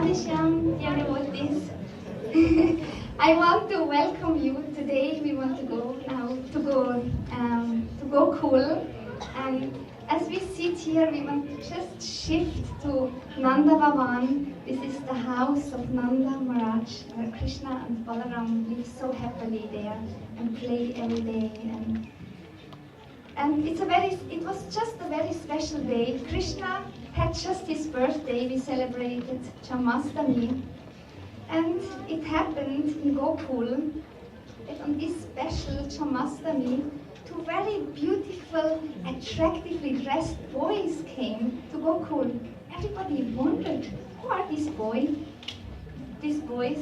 Radhesham, dear devotees. I want to welcome you. Today we want to go now to go cool. And as we sit here, we want to just shift to Nanda Bhavan. This is the house of Nanda Maharaj, where Krishna and Balaram live so happily there and play every day. And it was just a very special day. Krishna had just his birthday. We celebrated Janmashtami. And it happened in Gokul that on this special Janmashtami, two very beautiful, attractively dressed boys came to Gokul. Everybody wondered, who are these boys?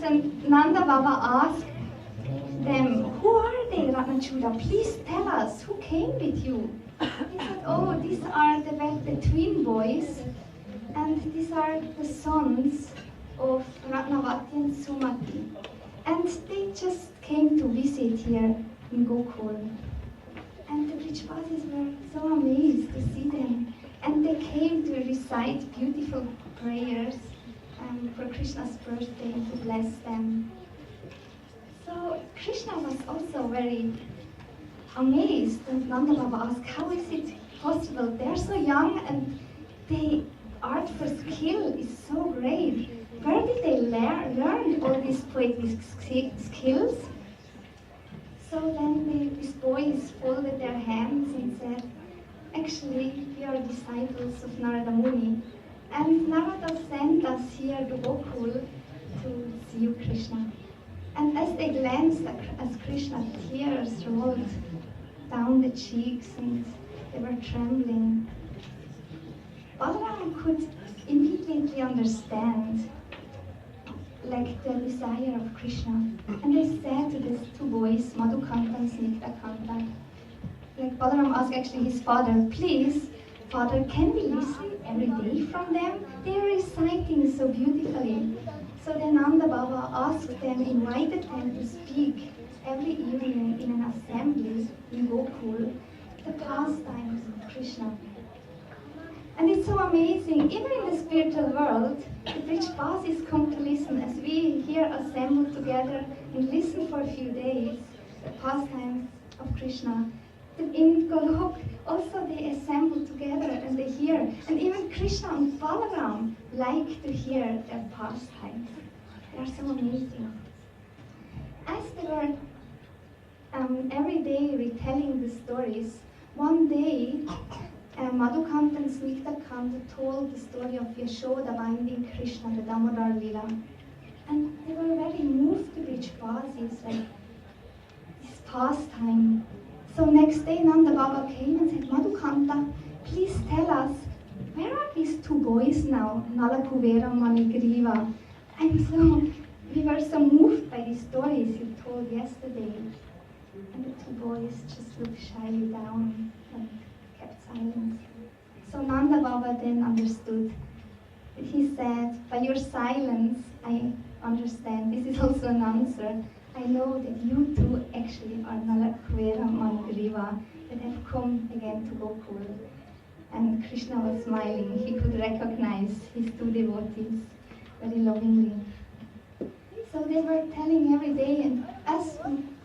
And Nanda Baba asked them, who are they, Ratnachuda? Please tell us, who came with you? He said, oh, these are the twin boys, and these are the sons of Ratnavati and Sumati. And they just came to visit here in Gokul. And the Brijvasis were so amazed to see them. And they came to recite beautiful prayers for Krishna's birthday to bless them. So Krishna was also very amazed, and Nanda Baba asked, how is it possible? They're so young and their art for skill is so great. Where did they learn all these poetic skills? So then these boys folded their hands and said, actually, we are disciples of Narada Muni. And Narada sent us here to Gokul to see you, Krishna. And as they glanced as Krishna, tears rolled down the cheeks and they were trembling. Balaram could immediately understand the desire of Krishna. And they said to these two boys, Madhukanta and Snigdhakanta, Balaram asked actually his father, please, Father, can we listen every day from them? They are reciting so beautifully. So then Nanda Baba asked them, invited them to speak every evening in an assembly in Gokul, the pastimes of Krishna. And it's so amazing, even in the spiritual world, the Brijvasis come to listen as we here assemble together and listen for a few days, the pastimes of Krishna. In Golok, also they assemble together and they hear. And even Krishna and Balaram like to hear their pastimes. They are so amazing. As they were every day retelling the stories, one day Madhukanta and Snigdhakanta told the story of Yashoda binding Krishna, the Damodar leela. And they were very moved to Brijvasis, this pastime. So next day Nanda Baba came and said, Madhukanta, please tell us, where are these two boys now, Nalakuvera and Manigriva? We were so moved by these stories you told yesterday. And the two boys just looked shyly down and kept silence. So Nanda Baba then understood. He said, by your silence, I understand. This is also an answer. I know that you two actually are Nalakuvera and Manigriva that have come again to Gokul. And Krishna was smiling. He could recognize his two devotees very lovingly. So they were telling every day, and as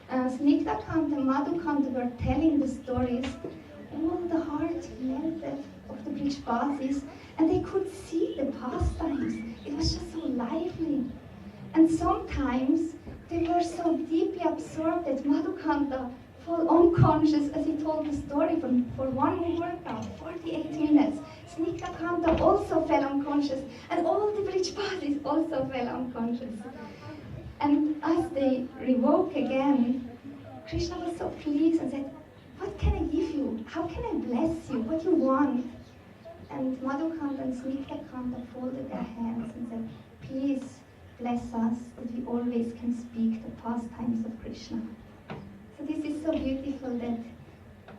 Snigdhakanta and Madhukanta were telling the stories, all the heart melted of the Brijvasis, and they could see the pastimes. It was just so lively. And sometimes they were so deeply absorbed that Madhukanta fell unconscious as he told the story for one workout, 48 minutes. Snigdhakanta also fell unconscious, and all the Brijvasis also fell unconscious. And as they rewoke again, Krishna was so pleased and said, what can I give you? How can I bless you? What do you want? And Madhukanta and Snigdhakanta folded their hands and said, please bless us that we always can speak the pastimes of Krishna. So this is so beautiful that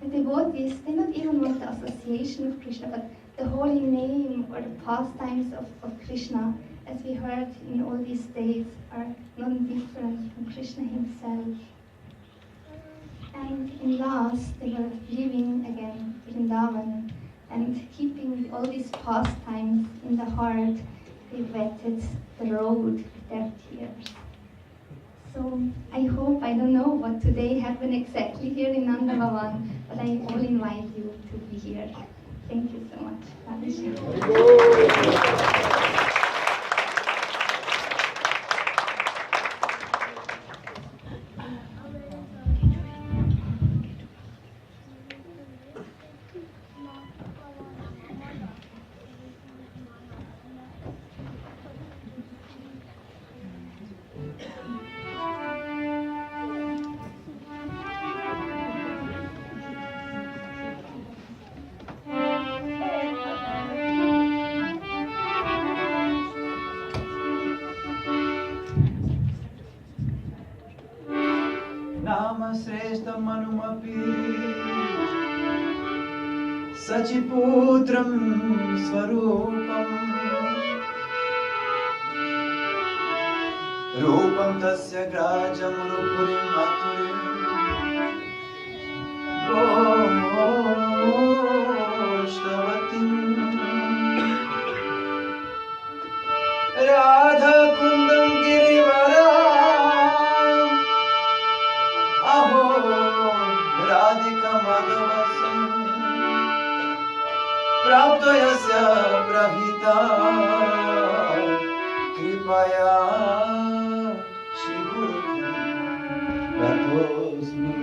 the devotees, they not even want the association of Krishna, but the holy name or the pastimes of Krishna, as we heard in all these days, are not different from Krishna himself. And in last, they were living again in Vrindavan and keeping all these pastimes in the heart. they wetted the road with their tears. So I hope, I don't know what today happened exactly here in Nanda Bhavan, but I all invite you to be here. Thank you so much. Namasreshta manumapi Sachiputram Swarupam Rupam tasya grajam rupurim maturim Goshtavatim Radha Kundam Girivaram Aho Radhika Madhavasam Prapto Yasya Prahita Kripaya Shri Guru Ratosmi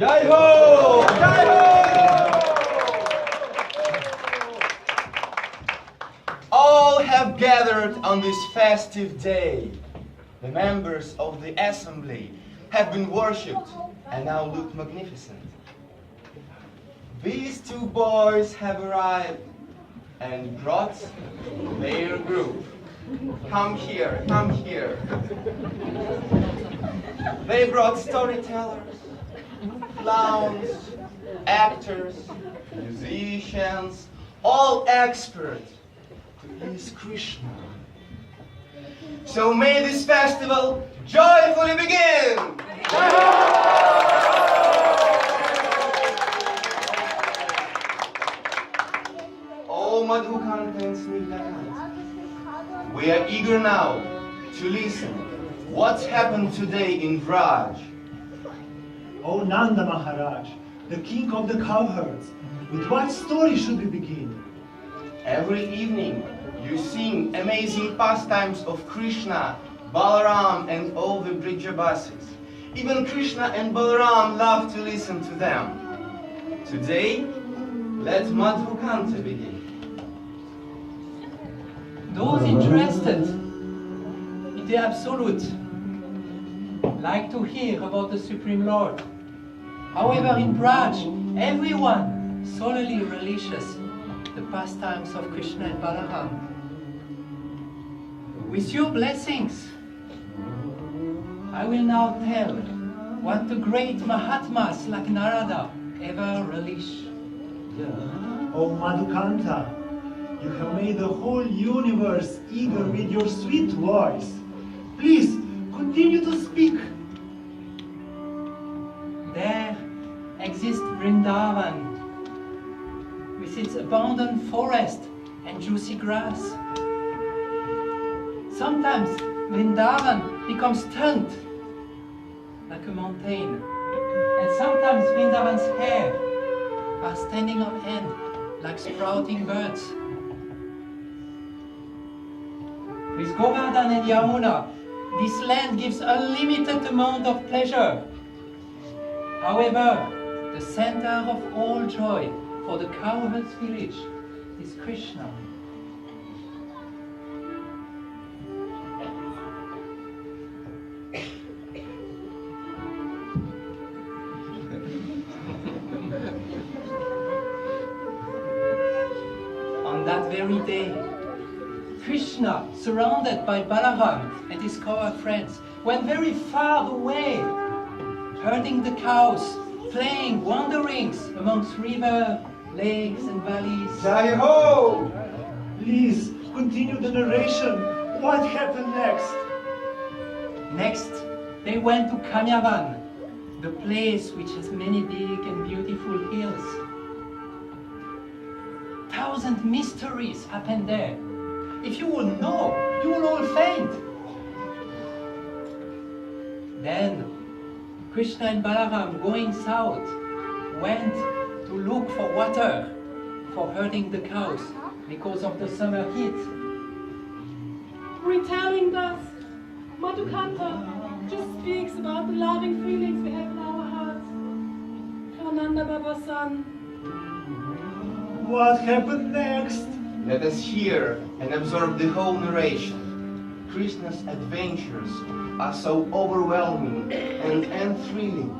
Jai Ho! Jai Ho! All have gathered on this festive day. The members of the assembly have been worshipped and now look magnificent. These two boys have arrived and brought their group. Come here, come here. They brought storytellers, clowns, actors, musicians, all experts to please Krishna. So may this festival joyfully begin! Oh Madhukanta and Sangmela, we are eager now to listen what's happened today in Vraj. O Nanda Maharaj, the king of the cowherds, with what story should we begin? Every evening you sing amazing pastimes of Krishna, Balaram and all the Brijabasis. Even Krishna and Balaram love to listen to them. Today, let Madhukanta begin. Those interested in the Absolute like to hear about the Supreme Lord. However, in Braj, everyone solely relishes the pastimes of Krishna and Balaram. With your blessings, I will now tell what the great Mahatmas like Narada ever relish. O Madhukanta, you have made the whole universe eager with your sweet voice. Please, continue to speak. There exists Vrindavan, with its abundant forest and juicy grass. Sometimes Vrindavan becomes turned like a mountain, and sometimes Vrindavan's hair are standing on end like sprouting birds. With Govardhan and Yamuna, this land gives unlimited amount of pleasure. However, the center of all joy for the cowherds village is Krishna. On that very day, Krishna, surrounded by Balaram and his cowherd friends, went very far away, herding the cows, playing wanderings amongst rivers, lakes and valleys. Jai ho! Please, continue the narration. What happened next? Next, they went to Kanyavan, the place which has many big and beautiful hills. 1,000 mysteries happen there. If you will know, you will all faint. Then, Krishna and Balaram, going south, went to look for water for herding the cows because of the summer heat. Retelling thus, Madhukanta just speaks about the loving feelings we have in our hearts. For Nanda Baba's son. What happened next? Let us hear and absorb the whole narration. Krishna's adventures are so overwhelming and thrilling.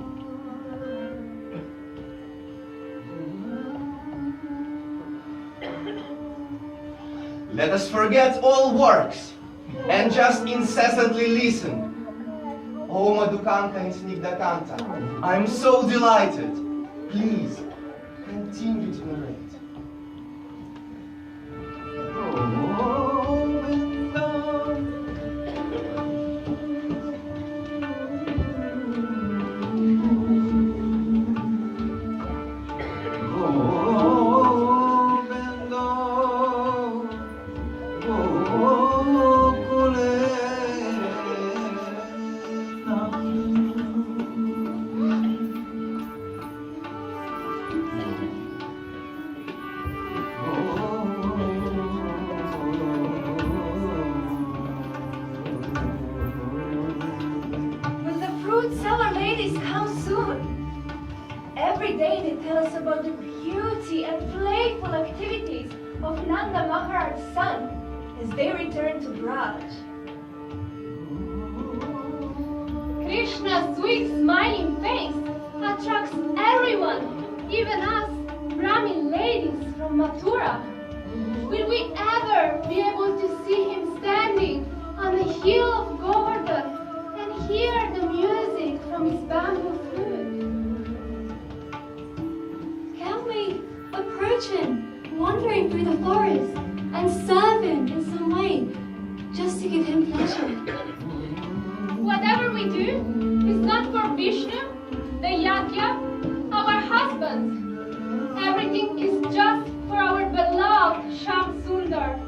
Let us forget all works and just incessantly listen. Oh Madhukanta and Snigdakanta, I am so delighted. Please, continue to narrate. Every day they tell us about the beauty and playful activities of Nanda Maharaj's son as they return to Braj. Krishna's sweet smiling face attracts everyone, even us Brahmin ladies from Mathura. Will we ever be able to see him standing on the hill of Govardhan and hear the music from his bamboo flute? Can we approach him wandering through the forest and serve him in some way just to give him pleasure? Whatever we do is not for Vishnu, the Yajna, our husbands. Everything is just for our beloved Shyam Sundar.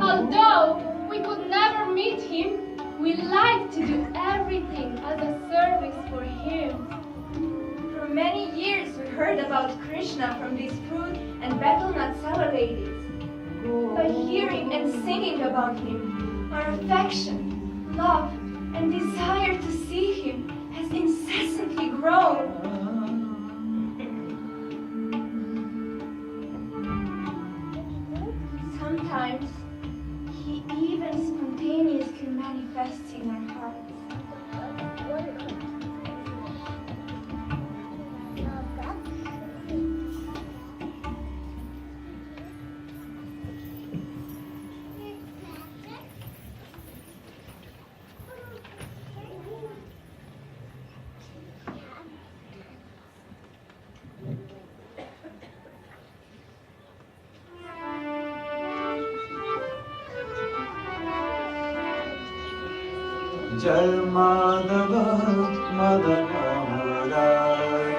Although we could never meet him, we like to do everything as a service for him. For many years we heard about Krishna from these fruit and betel-nut seller ladies. By hearing and singing about him, our affection, love, and desire to see him has incessantly grown. Sometimes he even spontaneously manifests in our hearts. Jai Madhava Madana Murari.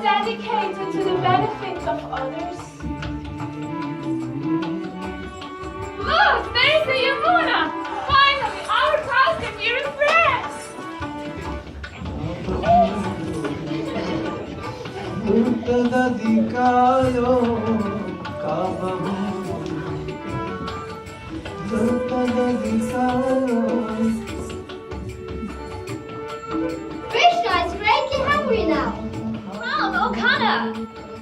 Dedicated to the benefit of others. Look, there's the Yamuna! Finally, our cross can be refreshed! Uttadadikayo Kavamu Uttadadikayo. Krishna is greatly hungry now. Okana!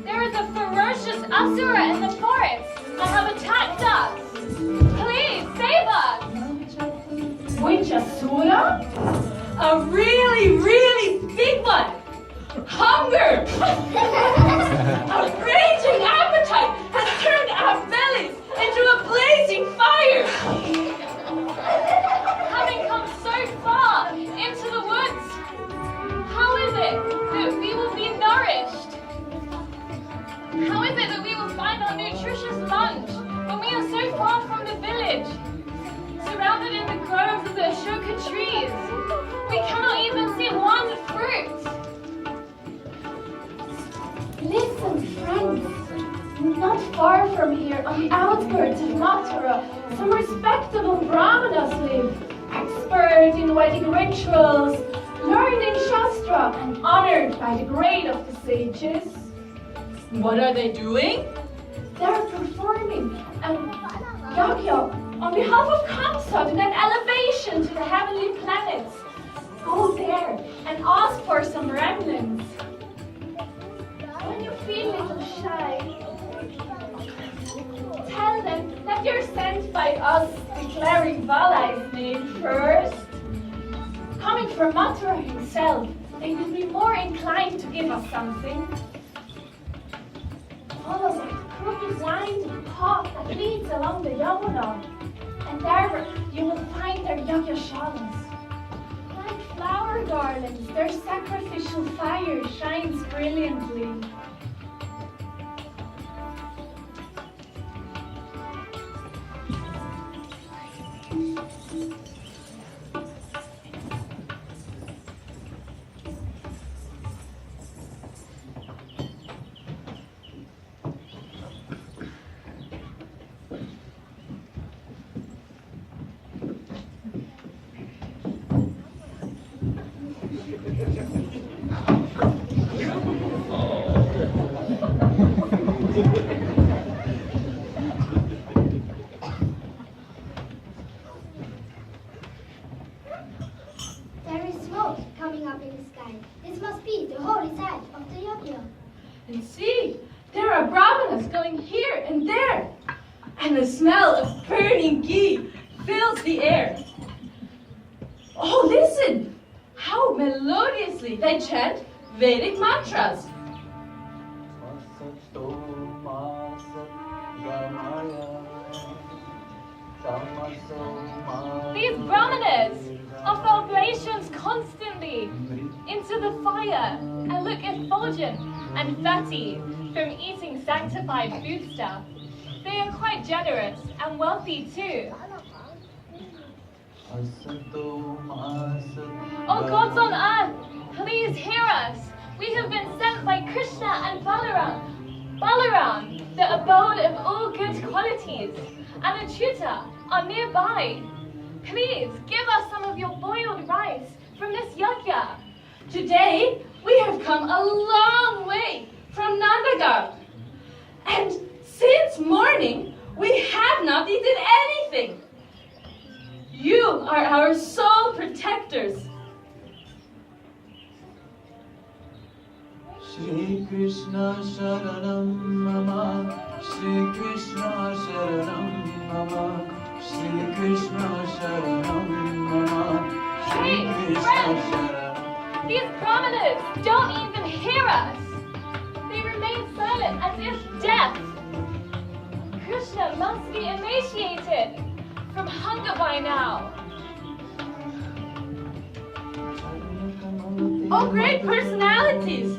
There is a ferocious Asura in the forest that have attacked us! Please, save us! Which Asura? A really, really big one! Hunger! A raging appetite has turned our bellies into a blazing fire! Having come so far into the woods, how is it that we will be nourished? How is it that we will find our nutritious lunch when we are so far from the village, surrounded in the groves of the Ashoka trees? We cannot even see one fruit. Listen, friends. Not far from here, on the outskirts of Mathura, some respectable Brahmanas live, expert in Vedic rituals, learned in Shastra, and honored by the grade of the sages. What are they doing? They're performing a yagya on behalf of Kamsa to get elevation to the heavenly planets. Go there and ask for some remnants. When you feel a little shy, tell them that you're sent by us, declaring Valai's name first. Coming from Mathura himself, they will be more inclined to give us something. Follow the crooked winding path that leads along the Yamuna, and there you will find their yagyashalas. Like flower garlands, their sacrificial fire shines brilliantly. There is smoke coming up in the sky. This must be the holy site of the yajna. And see, there are Brahmanas going here and there, and the smell of burning ghee fills the air. Oh, listen! How melodiously they chant Vedic mantras. These Brahmanas offer oblations constantly into the fire and look effulgent and fatty from eating sanctified foodstuff. They are quite generous and wealthy too. Oh gods on earth, please hear us. We have been sent by Krishna and Balaram. Balaram, the abode of all good qualities, and Achyuta, are nearby. Please give us some of your boiled rice from this yajna. Today, we have come a long way from Nandagar. And since morning, we have not eaten anything. You are our sole protectors. Shri Krishna Sharanam Mama, Shri Krishna Sharanam Mama, Shri Krishna Sharanam Mama, Shri Krishna Sharanam. These brahmanas don't even hear us. They remain silent as if deaf. Krishna must be emaciated from hunger by now. Oh, great personalities!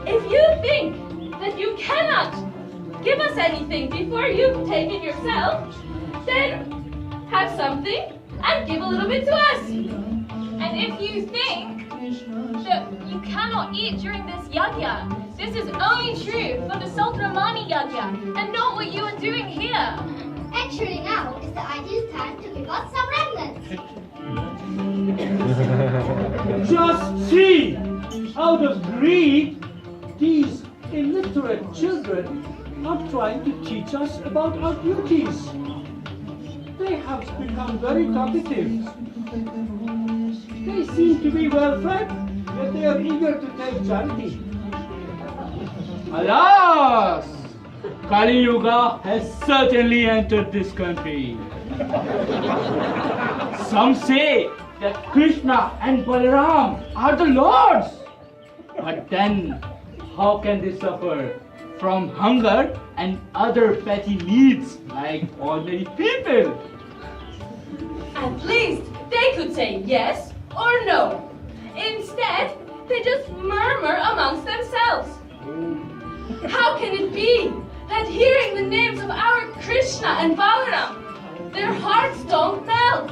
If you think that you cannot give us anything before you've taken yourself, then have something and give a little bit to us. And if you think that you cannot eat during this yajna, this is only true for the Saldramani yajna and not what you are doing here. Actually, now is the ideal time to give us some remnants. Just see! Out of greed, these illiterate children are trying to teach us about our duties. They have become very talkative. They seem to be well fed, yet they are eager to take charity. Alas! Kali Yuga has certainly entered this country. Some say that Krishna and Balaram are the lords. But then, how can they suffer from hunger and other petty needs like ordinary people? At least they could say yes or no. Instead, they just murmur amongst themselves. How can it be that hearing the names of our Krishna and Balaram, their hearts don't melt?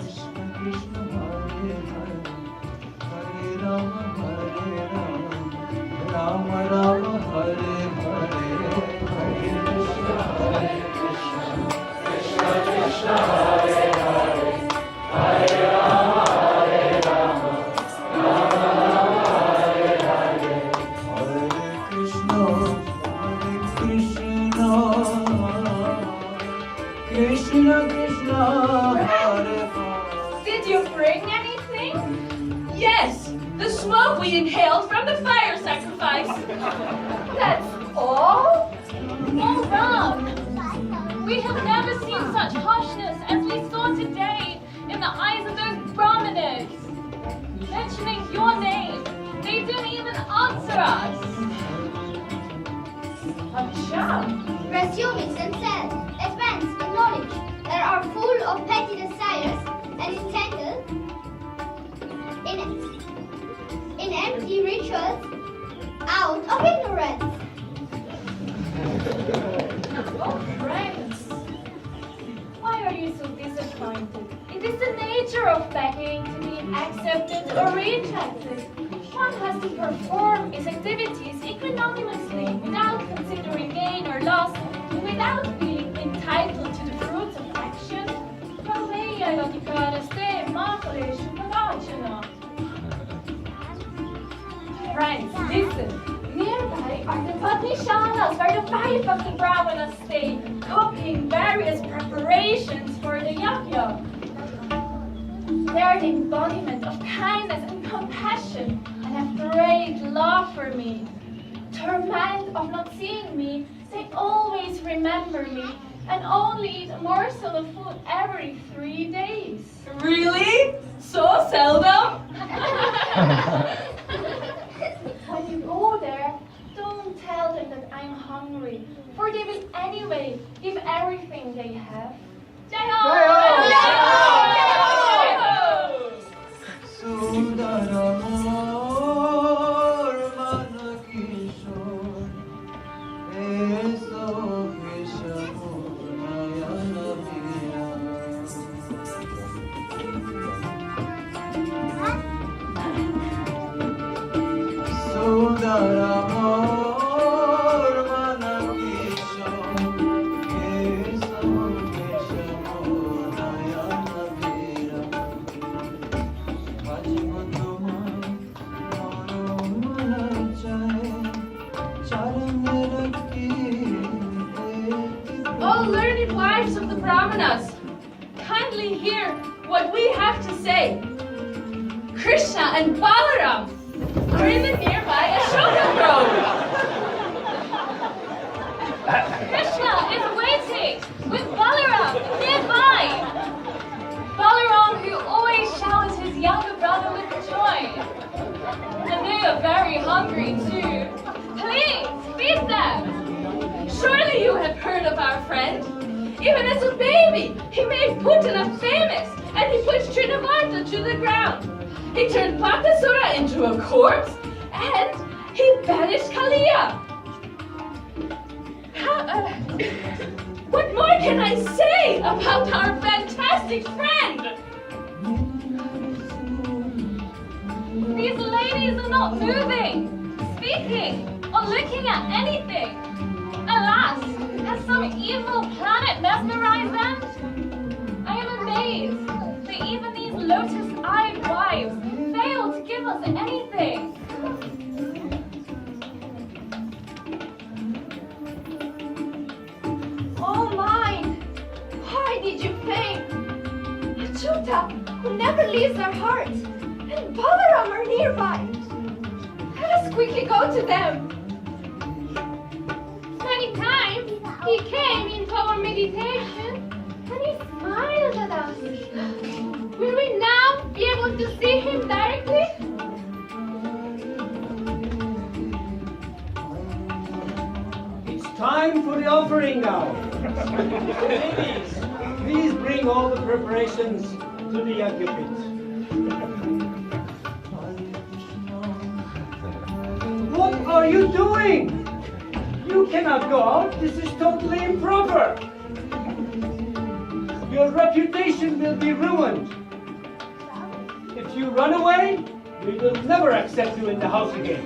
Rama Rama Hare Hare, Hare Krishna, Krishna Krishna Hare Hare, Hare Rama Hare Rama, Rama Rama Hare Hare, Hare Krishna, Krishna Krishna Hare Hare. Did you bring anything? Yes, the smoke we inhaled from the fire sacrifice. That's all? Oh, Ram, we have never seen such harshness as we saw today in the eyes of those Brahmanas. Mentioning your name, they didn't even answer us. Acha. Presuming themselves advanced in knowledge that are full of petty desires and entangled in empty rituals out of ignorance. Oh, friends, why are you so disappointed? It is the nature of begging to be accepted or rejected. One has to perform his activities equanimously without considering gain or loss, and without being entitled to the fruits of action. Friends, listen. Nearby are the Patnishalas where the wife of the Brahmana stay, cooking various preparations for the yajna. They are the embodiment of kindness and compassion, and have great love for me. Torment of not seeing me, they always remember me, and only eat a morsel of food every 3 days. Really? So seldom? When you go there, don't tell them that I'm hungry, for they will anyway give everything they have. Jai Ho! Jai Ho! Jai Ho! Sundara man kishore, eso Krishna nayana vira. wives of the Brahmanas, kindly hear what we have to say. Krishna and Balaram are in the nearby Ashoka Grove. Krishna is waiting with Balaram nearby. Balaram, who always showers his younger brother with joy. And they are very hungry too. Please, feed them. Surely you have heard of our friend. Even as a baby, he made Putana famous, and he pushed Trinavarta to the ground. He turned Pakasura into a corpse, and he banished Kaliya. What more can I say about our fantastic friend? These ladies are not moving, speaking, or looking at anything. Alas, has some evil planet mesmerized them? I am amazed that even these lotus-eyed wives fail to give us anything. Oh mine! Why did you faint? Achyuta, who never leaves our hearts, and Balaram are nearby. Let us quickly go to them. Many times he came into our meditation and he smiled at us. Will we now be able to see him directly? It's time for the offering now. Ladies, please bring all the preparations to the yajna pit. What are you doing? You cannot go out. This is totally improper. Your reputation will be ruined. If you run away, we will never accept you in the house again.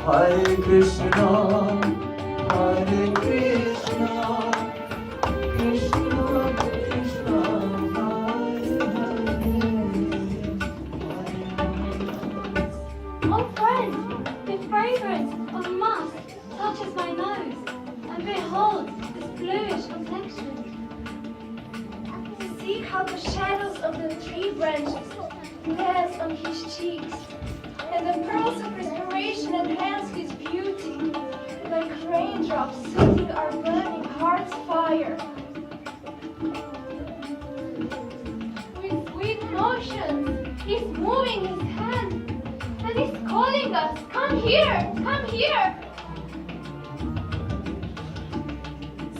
Hare Krishna, Hare Krishna, Krishna Krishna, Oh friend, the fragrance of musk touches my nose, and behold this bluish complexion. See how the shadows of the tree branches dance on his cheeks, and the pearls of respiration enhance his beauty, like raindrops soothing our burning heart's fire. With sweet motions, he's moving his hand, and he's calling us, come here, come here.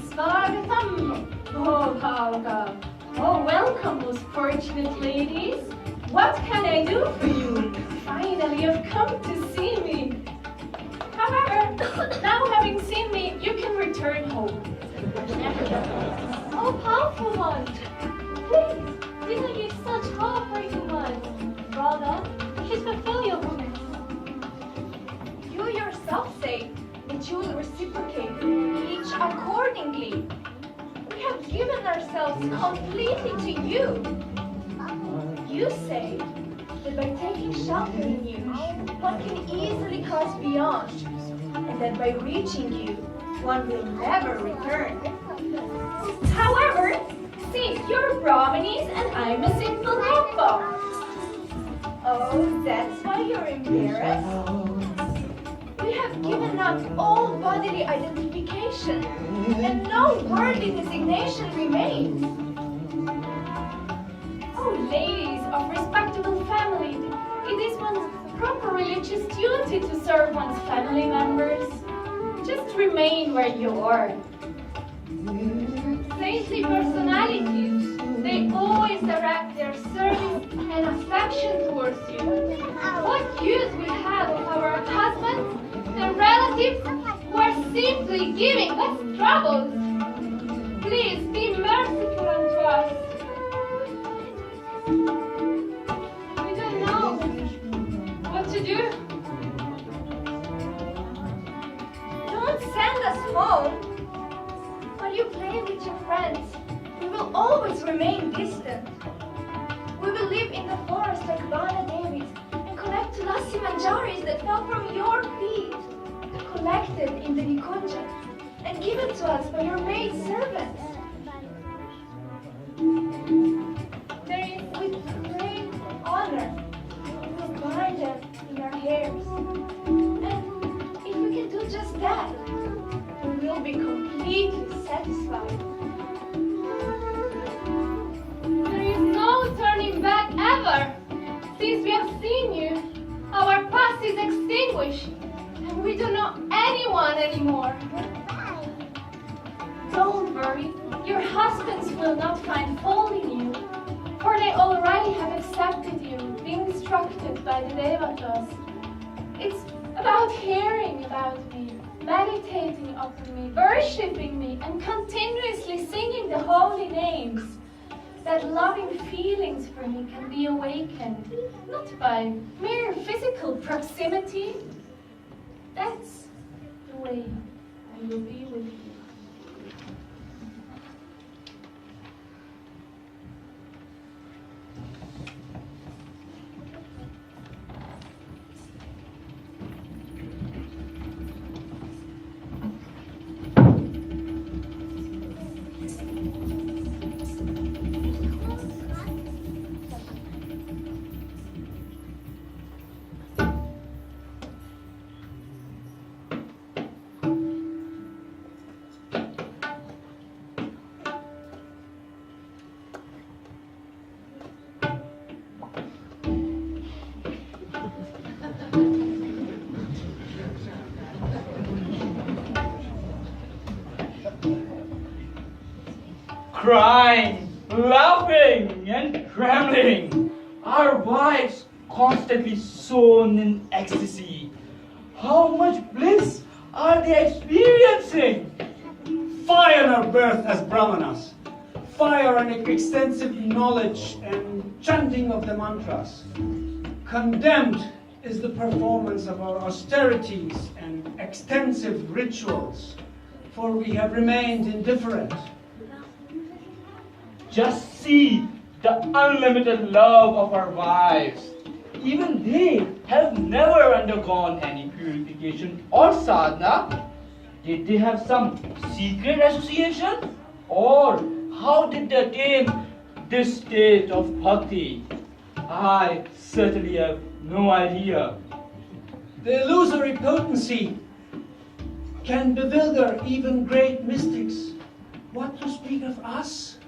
Swagatam! Oh, welcome. Oh, welcome, most fortunate ladies. What can I do for you? Finally, you've come to see me. However, now having seen me, you can return home. Oh, powerful one, please, do not give such heartbreaking words. Rather, please fulfill your promise. You yourself say that you will reciprocate each accordingly. We have given ourselves completely to you. You say that by taking shelter in you, one can easily cross beyond, and that by reaching you, one will never return. However, see, you're Brahmanis and I'm a simple Goloka. Oh, that's why you're embarrassed? We have given up all bodily identification, and no worldly designation remains. Oh, ladies of respectable family, it is one's proper religious duty to serve one's family members. Just remain where you are. Saintly personalities, they always direct their service and affection towards you. What use we have of our husbands and relatives who are simply giving us troubles? Please be merciful unto us. We don't know what to do. Don't send us home. While you play with your friends, we will always remain distant. We will live in the forest like Bana Devis and collect lassi manjaris that fell from your feet, collected in the Nikunja and given to us by your maid servants. There is, with great honor, we will bind them in our hairs. And if we can do just that, we will be completely satisfied. There is no turning back ever. Since we have seen you, our past is extinguished, and we don't know anyone anymore. Don't worry, your husbands will not find fault in you, for they already have accepted you, being instructed by the Devatas. It's about hearing about me, meditating upon me, worshipping me, and continuously singing the holy names. That loving feelings for me can be awakened, not by mere physical proximity. That's the way I will be with you. Crying, laughing, and trembling, our wives constantly sown in ecstasy. How much bliss are they experiencing? Fire our birth as Brahmanas. Fire and extensive knowledge and chanting of the mantras. Condemned is the performance of our austerities and extensive rituals, for we have remained indifferent. Just see the unlimited love of our wives. Even they have never undergone any purification or sadhana. Did they have some secret association? Or how did they attain this state of bhakti? I certainly have no idea. The illusory potency can bewilder even great mystics. What to speak of us,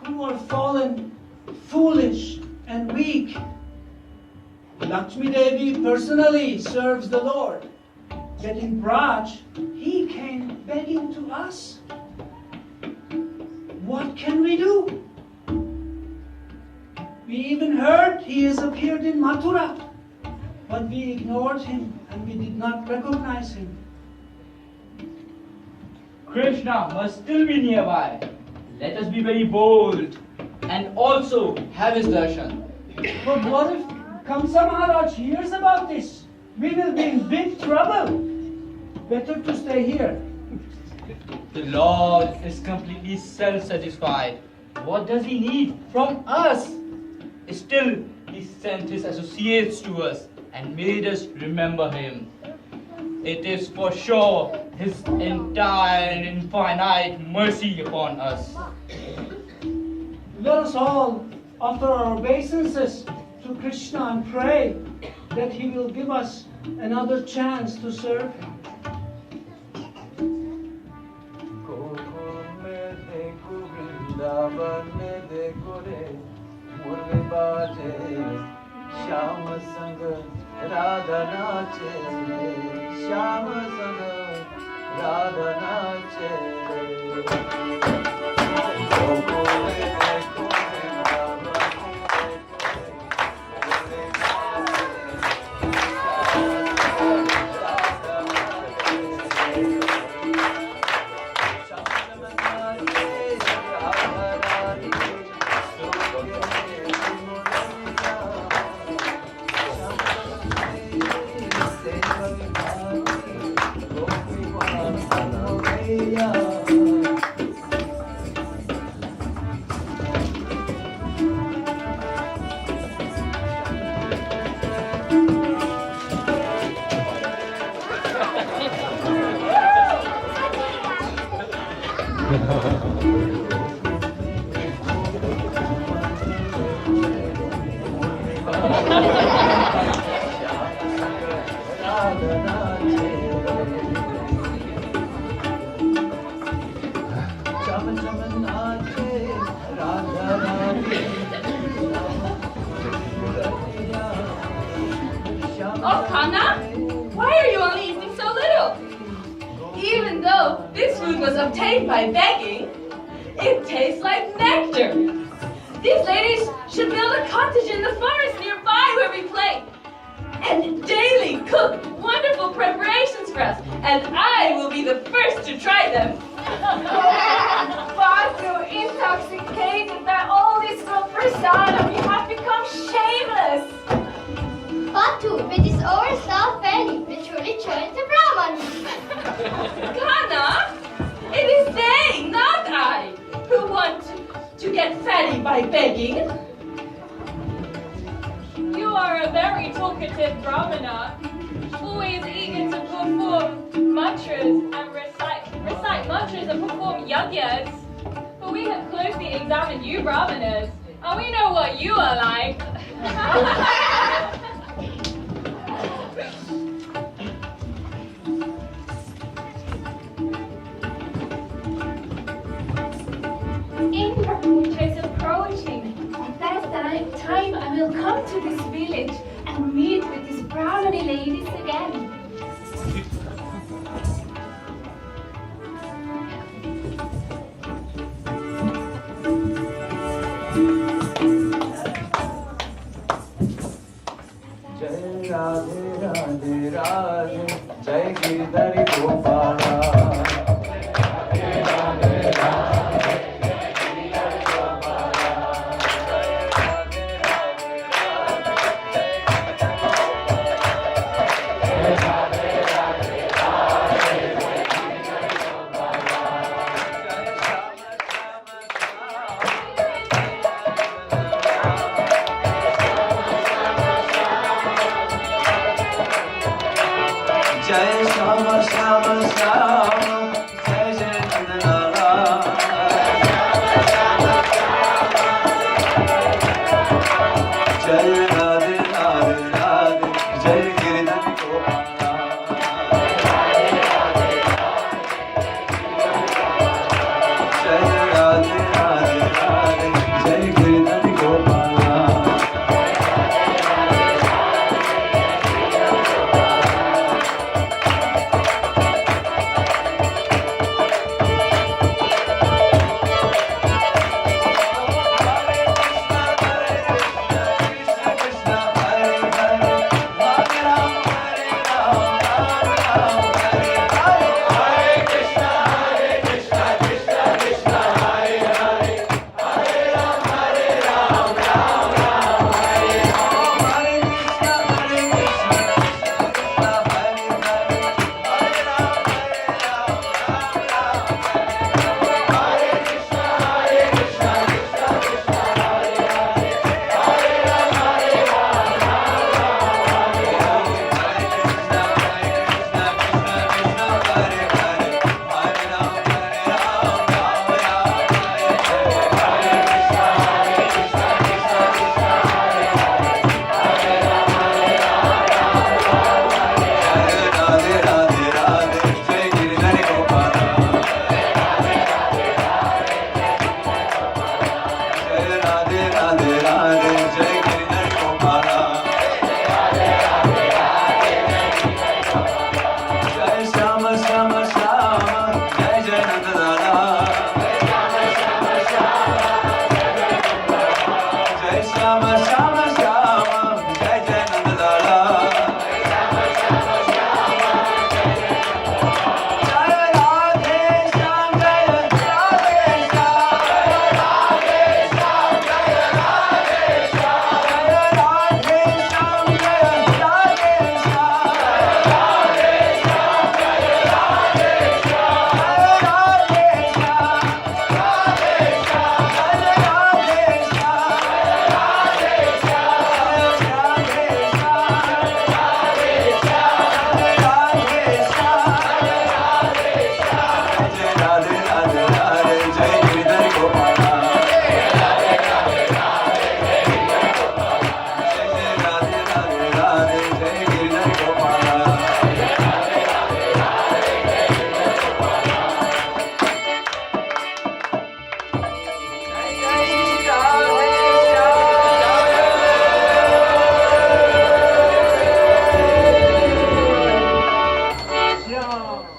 who are fallen, foolish, and weak? Lakshmi Devi personally serves the Lord, yet in Braj, he came begging to us. What can we do? We even heard he has appeared in Mathura, but we ignored him and we did not recognize him. Krishna must still be nearby. Let us be very bold and also have his darshan. But what if Kamsa Maharaj hears about this? We will be in big trouble. Better to stay here. The Lord is completely self-satisfied. What does he need from us? Still, he sent his associates to us and made us remember him. It is for sure his entire and infinite mercy upon us. Let us all offer our obeisances to Krishna and pray that he will give us another chance to serve him. Shyam संग Radha nache, Shyama Sana, Radha nache. Oh, Kana, why are you only eating so little? Even though this food was obtained by begging, it tastes like nectar. These ladies should build a cottage in the forest nearby where we play, and daily cook wonderful preparations for us, and I will be the first to try them. But you're intoxicated by all this good prasadam. You have become shameless. Batu, with his overstuffed belly, will surely turn to Brahmana. Kana, it is they, not I, who want to get fatty by begging. You are a very talkative Brahmana, always eager to perform mantras and recite mantras and perform yajnas. But we have closely examined you Brahmanas, and we know what you are like. Indra is approaching. At that time I will come to this village and meet with these Brahmani ladies again. Jai Radhe Radhe Radhe, Jai Girdhari Gopala. Jai Shama Shama Shama, Jai Jai Nandana. Jai Radhe Radhe Radhe, Jai Girdhari Gopala. Jai Radhe Radhe Radhe, Jai Girdhari Gopala. Krishna.